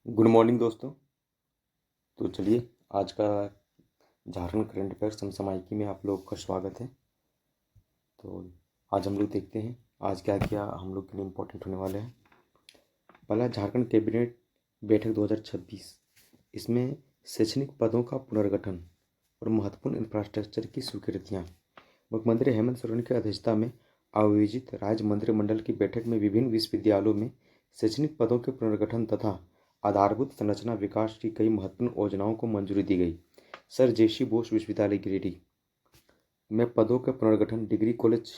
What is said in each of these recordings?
Good morning दोस्तों। तो चलिए आज का झारखंड करंट अफेयर समसामयिकी में आप लोग का स्वागत है। तो आज हम लोग देखते हैं आज क्या क्या हम लोग के लिए इम्पोर्टेंट होने वाले हैं। पहला, झारखंड कैबिनेट बैठक 2026। इसमें शैक्षणिक पदों का पुनर्गठन और महत्वपूर्ण इंफ्रास्ट्रक्चर की स्वीकृतियाँ। मुख्यमंत्री हेमंत सोरेन की अध्यक्षता में आयोजित राज्य मंत्रिमंडल की बैठक में विभिन्न विश्वविद्यालयों में शैक्षणिक पदों के पुनर्गठन तथा आधारभूत संरचना विकास की कई महत्वपूर्ण योजनाओं को मंजूरी दी गई। सर जेसी बोस विश्वविद्यालय गिरिडीह में पदों के पुनर्गठन, डिग्री कॉलेज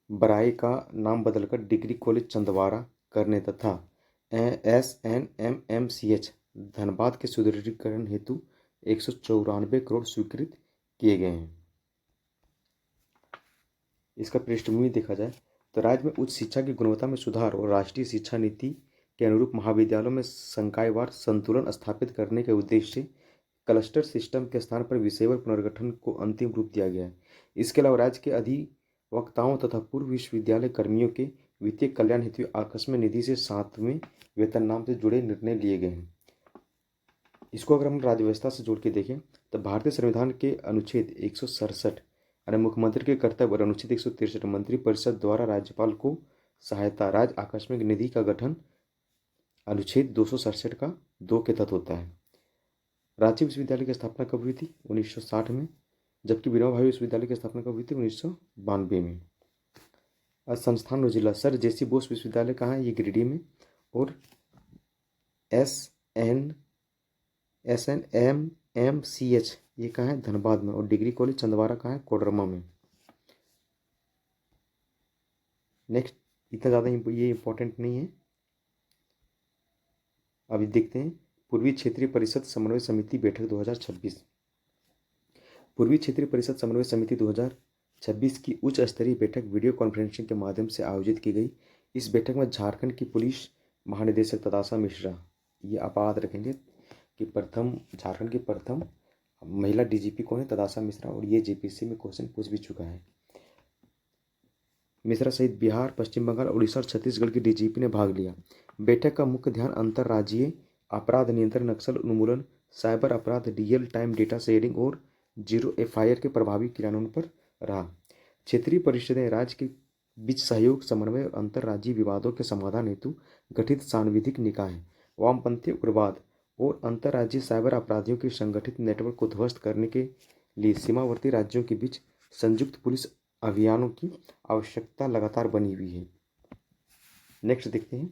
बराई का नाम बदलकर डिग्री कॉलेज चंदवारा करने तथा SNMMCH धनबाद के सुदृढ़ीकरण हेतु 194 करोड़ स्वीकृत किए गए हैं। इसका पृष्ठभूमि देखा जाए तो राज्य में उच्च शिक्षा की गुणवत्ता में सुधार और राष्ट्रीय शिक्षा नीति के अनुरूप महाविद्यालयों में संकायवार संतुलन स्थापित करने के उद्देश्य से क्लस्टर सिस्टम के स्थान पर विषयवार पुनर्गठन को अंतिम रूप दिया गया है। इसके अलावा राज्य के अधिवक्ताओं तथा पूर्व विश्वविद्यालय कर्मियों के वित्तीय कल्याण हेतु आकस्मिक निधि से 7वें वेतनमान से जुड़े निर्णय लिए गए हैं। इसको अगर हम राज्य व्यवस्था से जोड़ के देखें तो भारतीय संविधान के अनुच्छेद 167 यानी मुख्यमंत्री के कर्तव्य और अनुच्छेद 163 मंत्रिपरिषद द्वारा राज्यपाल को सहायता राज्य आकस्मिक निधि का गठन अनुच्छेद 267 का 2 के तहत होता है। रांची विश्वविद्यालय की स्थापना कब हुई थी? 1960 में, जबकि विनोबा भावे विश्वविद्यालय की स्थापना कब हुई थी? 1992 में। संस्थान और जिला, सर जेसी बोस विश्वविद्यालय कहाँ है? ये गिरिडीह में। और SNMMCH ये कहाँ है? धनबाद में। और डिग्री कॉलेज चंदवारा कहाँ है? कोडरमा में। नेक्स्ट, इतना ज़्यादा ये इंपॉर्टेंट नहीं है। अभी देखते हैं पूर्वी क्षेत्रीय परिषद समन्वय समिति बैठक 2026। पूर्वी क्षेत्रीय परिषद समन्वय समिति 2026 की उच्च स्तरीय बैठक वीडियो कॉन्फ्रेंसिंग के माध्यम से आयोजित की गई। इस बैठक में झारखंड की पुलिस महानिदेशक तदाशा मिश्रा, ये आप याद रखेंगे कि झारखंड की प्रथम महिला DGP कौन है? तदाशा मिश्रा। और ये JPSC में क्वेश्चन पूछ भी चुका है। मिश्रा सहित बिहार, पश्चिम बंगाल, उड़ीसा और छत्तीसगढ़ की DGP ने भाग लिया। बैठक का मुख्य ध्यान अंतर्राज्यीय अपराध नियंत्रण, नक्सल उन्मूलन, साइबर अपराध, रियल टाइम डेटा शेयरिंग और जीरो FIR के प्रभावी क्रियान्वयन पर रहा। क्षेत्रीय परिषदें राज्य के बीच सहयोग, समन्वय और अंतर्राज्यीय विवादों के समाधान हेतु गठित सांविधिक निकाय, वामपंथी उग्रवाद और अंतर्राज्यीय साइबर अपराधियों के संगठित नेटवर्क को ध्वस्त करने के लिए सीमावर्ती राज्यों के बीच संयुक्त पुलिस अभियानों की आवश्यकता लगातार बनी हुई है। नेक्स्ट देखते हैं,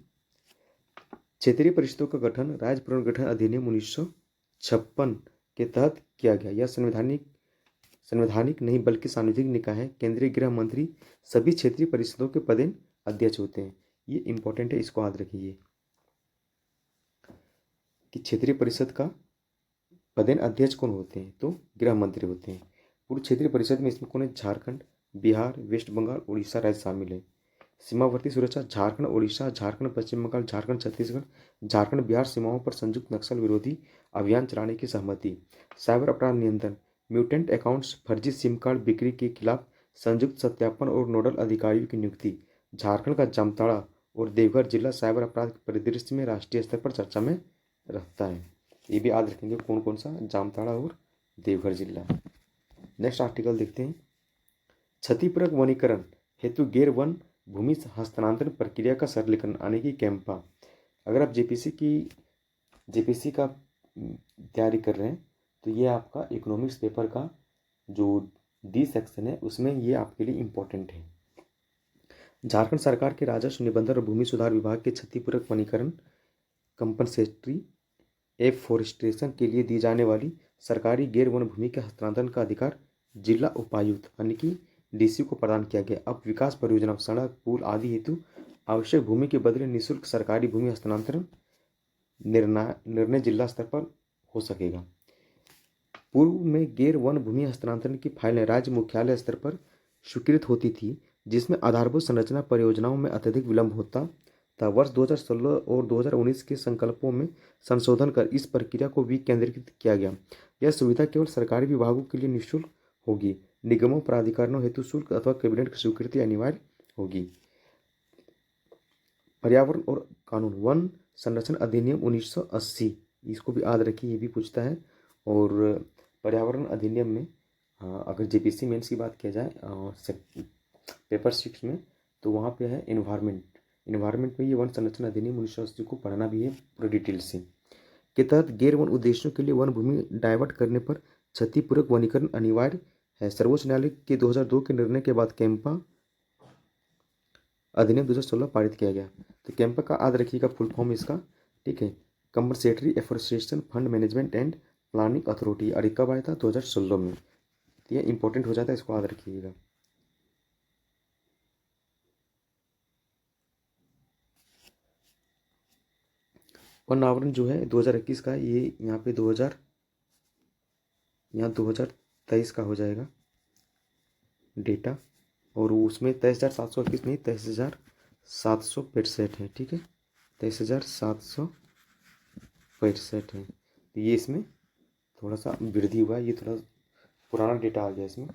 क्षेत्रीय परिषदों का गठन राज्य पुनर्गठन अधिनियम 1956 के तहत किया गया। यह संवैधानिक नहीं बल्कि सांविधिक निकाय है। केंद्रीय गृह मंत्री सभी क्षेत्रीय परिषदों के पदेन अध्यक्ष होते हैं। ये इंपॉर्टेंट है, इसको याद रखिए कि क्षेत्रीय परिषद का पदेन अध्यक्ष कौन होते हैं? तो गृह मंत्री होते हैं। पूर्व क्षेत्रीय परिषद में इसमें कौन है? झारखंड, बिहार, वेस्ट बंगाल, उड़ीसा राज्य शामिल है। सीमावर्ती सुरक्षा, झारखंड, उड़ीसा, झारखंड, पश्चिम बंगाल, झारखंड, छत्तीसगढ़, झारखंड, बिहार सीमाओं पर संयुक्त नक्सल विरोधी अभियान चलाने की सहमति। साइबर अपराध नियंत्रण, म्यूटेंट अकाउंट्स, फर्जी सिम कार्ड बिक्री के खिलाफ संयुक्त सत्यापन और नोडल अधिकारियों की नियुक्ति। झारखंड का जामताड़ा और देवघर जिला साइबर अपराध के परिदृश्य में राष्ट्रीय स्तर पर चर्चा में रहता है। ये भी याद रखेंगे कौन कौन सा? जामताड़ा और देवघर जिला। नेक्स्ट आर्टिकल देखते हैं, क्षतिपूरक वनीकरण हेतु गैर वन भूमि हस्तांतरण प्रक्रिया का सरलीकरण आने की कैंपा। अगर आप JPSC का तैयारी कर रहे हैं तो ये आपका इकोनॉमिक्स पेपर का जो D सेक्शन है उसमें ये आपके लिए इम्पोर्टेंट है। झारखंड सरकार के राजस्व निबंधन और भूमि सुधार विभाग के क्षतिपूरक वनीकरण कंपनसेटरी एफोरेस्टेशन के लिए दी जाने वाली सरकारी गैर वन भूमि के हस्तांतरण का अधिकार जिला उपायुक्त यानी कि DC को प्रदान किया गया। अब विकास परियोजना, सड़क, पुल आदि हेतु आवश्यक भूमि के बदले निःशुल्क सरकारी भूमि हस्तांतरण निर्णय जिला स्तर पर हो सकेगा। पूर्व में गैर वन भूमि हस्तांतरण की फाइलें राज्य मुख्यालय स्तर पर स्वीकृत होती थी, जिसमें आधारभूत संरचना परियोजनाओं में अत्यधिक विलंब होता था। वर्ष 2016 और 2019 के संकल्पों में संशोधन कर इस प्रक्रिया को विकेंद्रीकृत किया गया। यह सुविधा केवल सरकारी विभागों के लिए निःशुल्क होगी। निगमों, प्राधिकरणों हेतु शुल्क अथवा कैबिनेट की स्वीकृति अनिवार्य होगी। पर्यावरण और कानून, वन संरक्षण अधिनियम 1980, इसको भी याद रखिए, ये भी पूछता है। और पर्यावरण अधिनियम में अगर जेपीसी मेंस की बात किया जाए पेपर 6 में, तो वहाँ पे है इन्वायरमेंट में ये वन संरक्षण अधिनियम 1980 को पढ़ना भी है पूरे डिटेल से। के तहत गैर वन उद्देश्यों के लिए वन भूमि डाइवर्ट करने पर क्षतिपूर्वक वनीकरण अनिवार्य है। सर्वोच्च न्यायालय के 2002 के निर्णय के बाद कैंपा अधिनियम 2016 पारित किया गया। तो कैंपा का याद रखिएगा फुल फॉर्म इसका, ठीक है, compensatory afforestation fund management and planning authority, और ये कब आया था? 2016 में। तो ये इंपॉर्टेंट हो जाता है, इसको याद रखिएगा। वन आवरण जो है 2021 का, ये यहाँ पे 2023 का हो जाएगा डेटा, और उसमें 23,721 नहीं, 23,765 है, ठीक है, 23,765 है। तो ये इसमें थोड़ा सा वृद्धि हुआ, ये थोड़ा पुराना डेटा आ गया इसमें।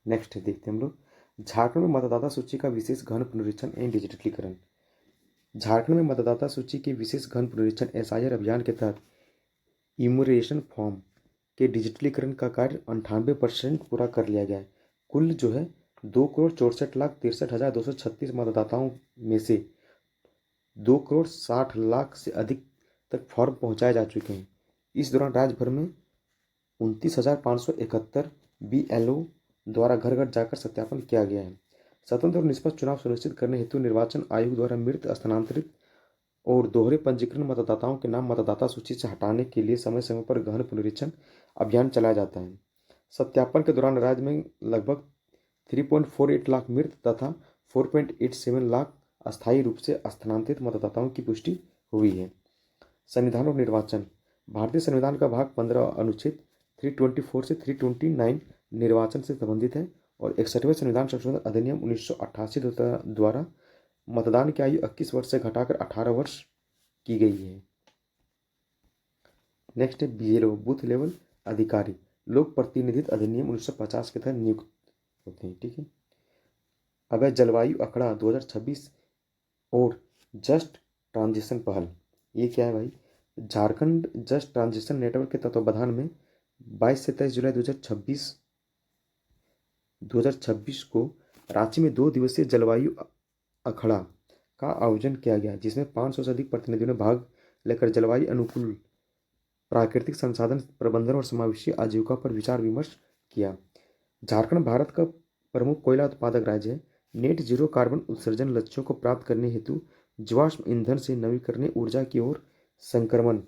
नेक्स्ट देखते हैं हम लोग, झारखंड में मतदाता सूची का विशेष गहन पुनरीक्षण एवं डिजिटलीकरण। झारखंड में मतदाता सूची के विशेष गहन पुनरीक्षण एसआईआर अभियान के तहत इमोरेशन फॉर्म के डिजिटलीकरण का कार्य 98% पूरा कर लिया गया है। कुल जो है 2,64,63,236 मतदाताओं में से 2,60,00,000 से अधिक तक फॉर्म पहुंचाए जा चुके हैं। इस दौरान राज्य भर में 29,571 BLO द्वारा घर घर जाकर सत्यापन किया गया है। स्वतंत्र और निष्पक्ष चुनाव सुनिश्चित करने हेतु निर्वाचन आयोग द्वारा मृत, स्थानांतरित और दोहरे पंजीकरण मतदाताओं के नाम मतदाता सूची से हटाने के लिए समय समय पर गहन पुनरीक्षण अभियान चलाया जाता है। सत्यापन के दौरान राज्य में लगभग 3.48 लाख मृत तथा 4.87 लाख अस्थायी रूप से स्थानांतरित मतदाताओं की पुष्टि हुई है। संविधान और निर्वाचन। भारतीय संविधान का भाग 15 अनुच्छेद 324 से 329 निर्वाचन से संबंधित है, और 61वें संविधान संशोधन अधिनियम 1988 द्वारा मतदान की आयु 21 वर्ष से घटाकर 18 वर्ष की गई है। नेक्स्ट है BLO, बूथ लेवल अधिकारी, लोक प्रतिनिधित्व अधिनियम 1950 के तहत नियुक्त होते हैं, ठीक है। अब है जलवायु आंकड़ा 2026 और जस्ट ट्रांजिशन पहल। ये क्या है भाई? झारखंड जस्ट ट्रांजिशन नेटवर्क के तत्वावधान में 22 से 23 जुलाई 2026 को रांची में 2 दिवसीय जलवायु अखड़ा का आयोजन किया गया, जिसमें 500 से अधिक प्रतिनिधियों ने भाग लेकर जलवायु अनुकूल प्राकृतिक संसाधन प्रबंधन और समावेशी आजीविका पर विचार विमर्श किया। झारखंड भारत का प्रमुख कोयला उत्पादक राज्य है। नेट जीरो कार्बन उत्सर्जन लक्ष्यों को प्राप्त करने हेतु जीवाश्म ईंधन से नवीकरणीय ऊर्जा की ओर संक्रमण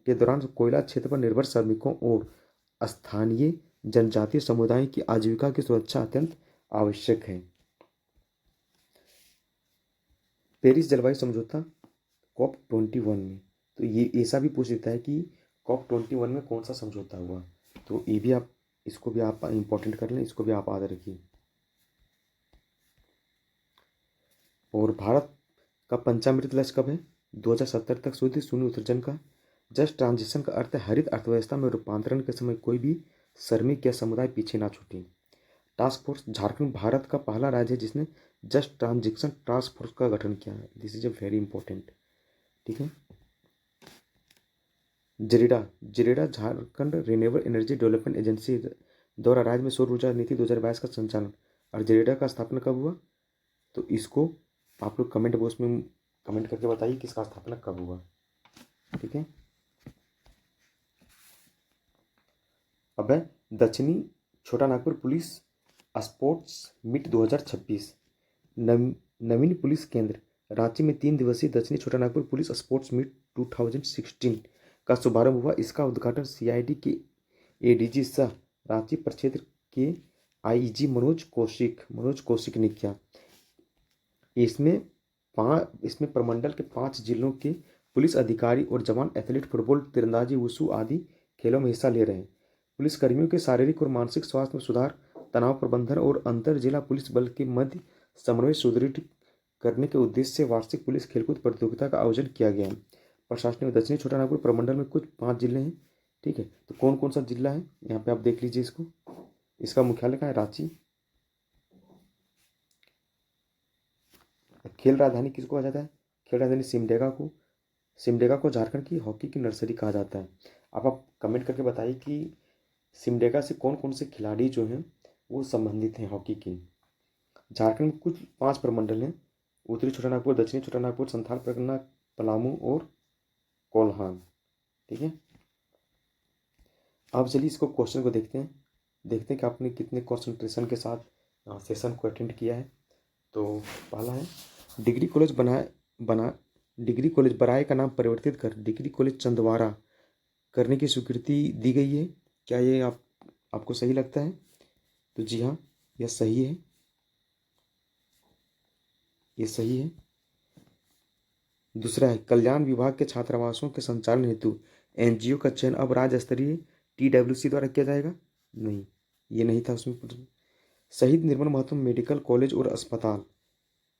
के दौरान कोयला क्षेत्र पर निर्भर श्रमिकों और स्थानीय जनजातीय समुदाय की आजीविका की सुरक्षा अत्यंत आवश्यक है। पेरिस जलवायु समझौता COP21 में, तो ये ऐसा भी पूछ लेता है कि COP21 में कौन सा समझौता हुआ, तो ये भी आप, इसको भी आप इंपॉर्टेंट कर लें, इसको भी आप याद रखिए। और भारत का पंचामृत लक्ष्य कब है? 2070 तक शुद्ध शून्य उत्सर्जन का। जस्ट ट्रांजिशन का अर्थ है हरित अर्थव्यवस्था में रूपांतरण के समय कोई भी श्रमिक या समुदाय पीछे ना छूटे। Task force. झारखंड भारत का पहला राज्य है जिसने जस्ट ट्रांजिशन टास्क फोर्स का गठन किया है। This is a very important, ठीक है। JREDA Jharkhand renewable energy development agency द्वारा राज्य में सौर ऊर्जा नीति 2022 का संचालन। और जरेडा का स्थापना कब हुआ? तो इसको आप लोग कमेंट बॉक्स में कमेंट करके बताइए कि इसका स्थापना कब हुआ, ठीक है। अब है दक्षिणी छोटा नागपुर पुलिस स्पोर्ट्स मीट 2026। नवीन पुलिस केंद्र रांची में 3 दिवसीय दक्षिणी छोटा नागपुर पुलिस स्पोर्ट्स मीट 2016 का शुभारंभ हुआ। इसका उद्घाटन CID के ADG सह रांची प्रक्षेत्र के IG मनोज कौशिक ने किया। इसमें प्रमंडल के 5 जिलों के पुलिस अधिकारी और जवान एथलीट फुटबॉल, तीरंदाजी, वुशु आदि खेलों में हिस्सा ले रहे हैं। पुलिसकर्मियों के शारीरिक और मानसिक स्वास्थ्य में सुधार, तनाव प्रबंधन और अंतर जिला पुलिस बल के मध्य समन्वय सुदृढ़ करने के उद्देश्य से वार्षिक पुलिस खेलकूद प्रतियोगिता का आयोजन किया गया है। प्रशासनिक दक्षिणी छोटा नागपुर प्रमंडल में कुछ 5 जिले हैं, ठीक है। तो कौन कौन सा जिला है यहाँ पे आप देख लीजिए इसको। इसका मुख्यालय कहाँ है? रांची। खेल राजधानी किसको कहा जाता है? खेल राजधानी सिमडेगा को झारखंड की हॉकी की नर्सरी कहा जाता है। अब आप कमेंट करके बताइए कि सिमडेगा से कौन कौन से खिलाड़ी जो हैं वो संबंधित हैं हॉकी की। झारखंड में कुल 5 प्रमंडल हैं: उत्तरी छोटानागपुर, दक्षिणी छोटानागपुर, संथाल परगना, पलामू और कोल्हान। ठीक है, अब चलिए इसको क्वेश्चन को देखते हैं कि आपने कितने कंसंट्रेशन के साथ सेशन को अटेंड किया है। तो पहला है, डिग्री कॉलेज बना डिग्री कॉलेज बराए का नाम परिवर्तित कर डिग्री कॉलेज चंदवारा करने की स्वीकृति दी गई है। क्या ये आपको सही लगता है? तो जी हाँ, यह सही है, ये सही है। दूसरा है, कल्याण विभाग के छात्रावासों के संचालन हेतु एनजीओ का चयन अब राज्य स्तरीय TWC द्वारा किया जाएगा। नहीं, ये नहीं था उसमें प्रश्न। शहीद निर्मल महतो मेडिकल कॉलेज और अस्पताल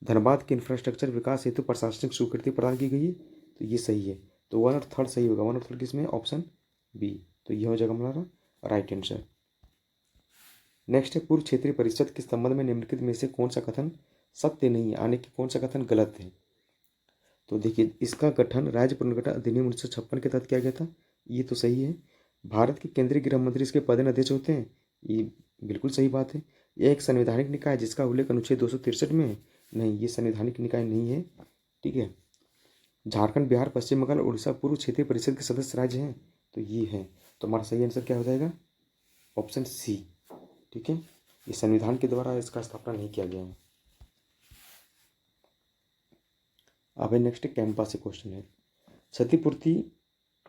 धनबाद के इंफ्रास्ट्रक्चर विकास हेतु प्रशासनिक स्वीकृति प्रदान की गई है। तो ये सही है। तो 1 और 3 सही होगा। 1 और 3 किसमें? Option B. तो ये हो जाएगा हमारा राइट आंसर। नेक्स्ट है, पूर्व क्षेत्रीय परिषद के संबंध में निम्नलिखित में से कौन सा कथन सत्य नहीं है, यानी कि कौन सा कथन गलत है? तो देखिए, इसका गठन राज्य पुनर्गठन अधिनियम 1956 के तहत किया गया था। ये तो सही है। भारत के केंद्रीय गृह मंत्री इसके पदेन अध्यक्ष होते हैं। ये बिल्कुल सही बात है। यह एक संवैधानिक निकाय है जिसका उल्लेख अनुच्छेद 263 में है। नहीं, ये संवैधानिक निकाय नहीं है। ठीक है, झारखंड, बिहार, पश्चिम बंगाल, उड़ीसा पूर्व क्षेत्रीय परिषद के सदस्य राज्य हैं। तो ये है। तो हमारा सही आंसर क्या हो जाएगा? Option C. ठीक है, ये संविधान के द्वारा इसका स्थापना नहीं किया गया है। अब नेक्स्ट कैंपा से क्वेश्चन है,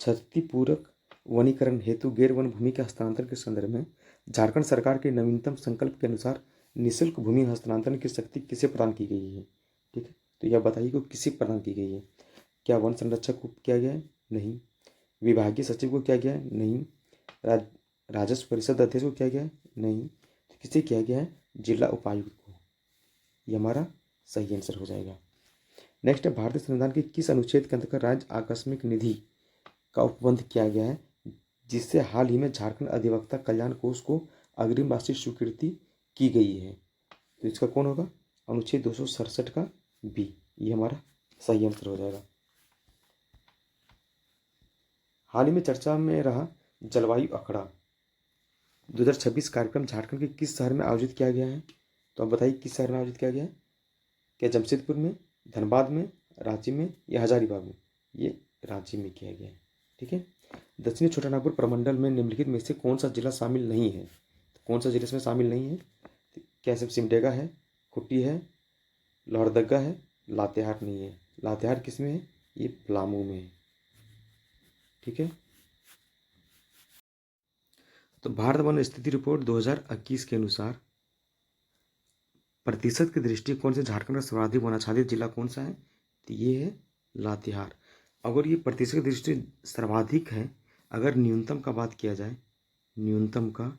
क्षतिपूरक वनीकरण हेतु गैर वन भूमि के हस्तांतरण के संदर्भ में झारखंड सरकार के नवीनतम संकल्प के अनुसार निःशुल्क भूमि हस्तांतरण की शक्ति किसे प्रदान की गई है? ठीक है, तो यह बताइए कि किसे प्रदान की गई है। क्या वन संरक्षक को किया गया है? नहीं। विभागीय सचिव को किया गया है? नहीं। राजस्व परिषद अध्यक्ष को किया गया है? नहीं। तो किसे किया गया है? जिला उपायुक्त को। यह हमारा सही आंसर हो जाएगा। नेक्स्ट है, भारतीय संविधान के किस अनुच्छेद के अंतर्गत राज्य आकस्मिक निधि का उपबंध किया गया है जिससे हाल ही में झारखंड अधिवक्ता कल्याण कोष को अग्रिम राशि स्वीकृति की गई है? तो इसका कौन होगा? अनुच्छेद 267 का बी। ये हमारा सही आंसर हो जाएगा। हाल ही में चर्चा में रहा जलवायु अखड़ा 2026 कार्यक्रम झारखंड के किस शहर में आयोजित किया गया है? तो आप बताइए किस शहर में आयोजित किया गया है? क्या जमशेदपुर में, धनबाद में, रांची में या हजारीबाग में? ये रांची में किया गया है। ठीक है, दक्षिणी छोटानागपुर प्रमंडल में निम्नलिखित में से कौन सा जिला शामिल नहीं है? तो कौन सा जिला इसमें शामिल नहीं है? तो क्या सब सिमडेगा है, खुट्टी है, लोहरदगा है, लातेहार नहीं है। लातेहार किस में है? ये पलामू में है। ठीक है, तो भारत वन स्थिति रिपोर्ट 2021 के अनुसार प्रतिशत की दृष्टिकोण से झारखंड का सर्वाधिक वनाच्छादित जिला कौन सा है? तो ये है लातेहार। अगर ये प्रतिशत की दृष्टि सर्वाधिक है, अगर न्यूनतम का बात किया जाए, न्यूनतम का,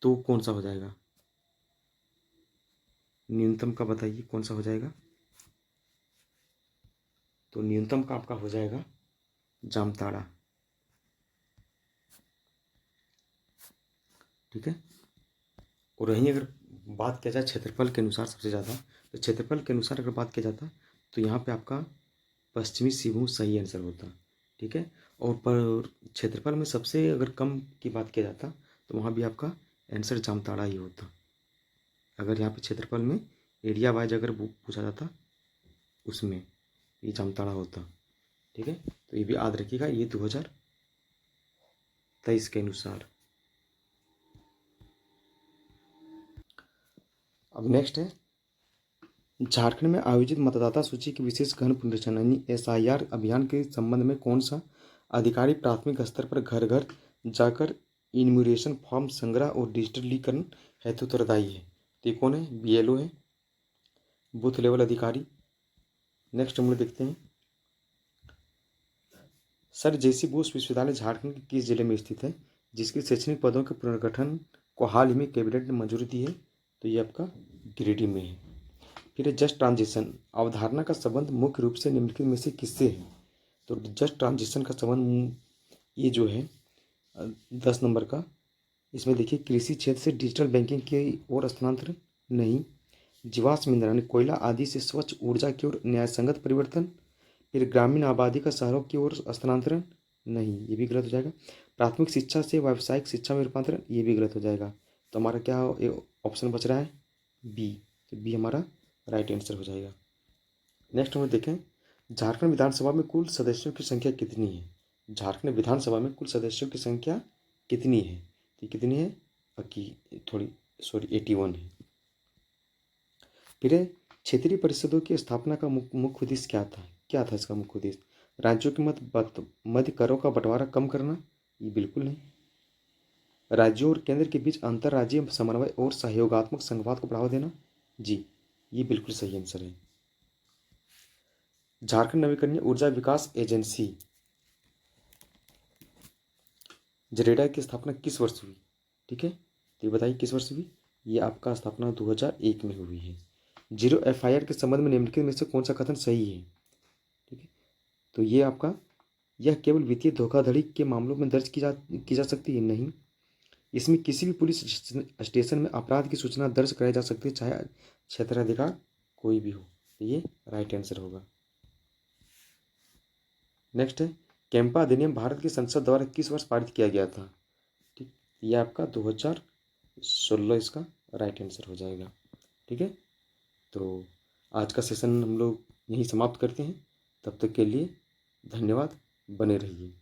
तो कौन सा हो जाएगा? न्यूनतम का बताइए कौन सा हो जाएगा? तो न्यूनतम का आपका हो जाएगा जामताड़ा। ठीक है, और वहीं अगर बात किया जाए क्षेत्रफल के अनुसार सबसे ज़्यादा, तो क्षेत्रफल के अनुसार अगर बात किया जाता तो यहाँ पे आपका पश्चिमी सिंहभूम सही आंसर होता। ठीक है, और पर क्षेत्रफल में सबसे अगर कम की बात किया जाता तो वहाँ भी आपका आंसर जामताड़ा ही होता। अगर यहाँ पे क्षेत्रफल में एरिया वाइज अगर पूछा जाता उसमें ये जामताड़ा होता। ठीक है, तो ये भी याद रखिएगा, ये 2023 के अनुसार। अब नेक्स्ट है, झारखंड में आयोजित मतदाता सूची की विशेष गहन पुनरीक्षण यानी SIR अभियान के संबंध में कौन सा अधिकारी प्राथमिक स्तर पर घर घर जाकर इन्यूमरेशन फॉर्म संग्रह और डिजिटलीकरण हेतु उत्तरदायी है? तो ये कौन है? BLO है, बूथ लेवल अधिकारी। नेक्स्ट हम लोग देखते हैं, सर JC बोस विश्वविद्यालय झारखंड के किस जिले में स्थित है जिसके शैक्षणिक पदों के पुनर्गठन को हाल ही में कैबिनेट ने मंजूरी दी है? तो ये आपका गिरिडीह में है। फिर है जस्ट ट्रांजिशन अवधारणा का संबंध मुख्य रूप से निम्नलिखित में से किससे है? तो जस्ट ट्रांजिशन का संबंध ये जो है 10 नंबर का, इसमें देखिए कृषि क्षेत्र से डिजिटल बैंकिंग की ओर स्थानांतरण नहीं, जीवाश्म ईंधन यानी कोयला आदि से स्वच्छ ऊर्जा की ओर न्यायसंगत परिवर्तन। फिर ग्रामीण आबादी का शहरों की ओर स्थानांतरण, नहीं ये भी गलत हो जाएगा। प्राथमिक शिक्षा से व्यावसायिक शिक्षा में रूपांतरण, ये भी गलत हो जाएगा। तो हमारा क्या ऑप्शन बच रहा है? बी। तो बी हमारा राइट आंसर हो जाएगा। नेक्स्ट हम देखें, झारखंड विधानसभा में कुल सदस्यों की संख्या कितनी है? झारखंड विधानसभा में कुल सदस्यों की संख्या कितनी है? तो कितनी है? थोड़ी सॉरी 81 है। फिर क्षेत्रीय परिषदों की स्थापना का मुख्य उद्देश्य क्या था? क्या था इसका मुख्य उद्देश्य? राज्यों के मध्य करों का बंटवारा कम करना, ये बिल्कुल नहीं। राज्यों और केंद्र के बीच अंतर्राज्यीय समन्वय और सहयोगात्मक संघवाद को बढ़ावा देना, जी ये बिल्कुल सही आंसर है। झारखंड नवीकरणीय ऊर्जा विकास एजेंसी जरेडा की स्थापना किस वर्ष हुई? ठीक है, तो ये बताइए किस वर्ष हुई? ये आपका स्थापना 2001 में हुई है। जीरो एफआईआर के संबंध में निम्नलिखित में से कौन सा कथन सही है? ठीक है, तो ये आपका, यह केवल वित्तीय धोखाधड़ी के मामलों में दर्ज की जा सकती है, नहीं। इसमें किसी भी पुलिस स्टेशन में अपराध की सूचना दर्ज कराई जा सकती है, चाहे क्षेत्राधिकार कोई भी हो। तो ये राइट आंसर होगा। नेक्स्ट है, कैंपा अधिनियम भारत की संसद द्वारा किस वर्ष पारित किया गया था? ठीक, ये आपका 2016 इसका राइट आंसर हो जाएगा। ठीक है, तो आज का सेशन हम लोग यहीं समाप्त करते हैं। तब तक के लिए धन्यवाद, बने रहिए।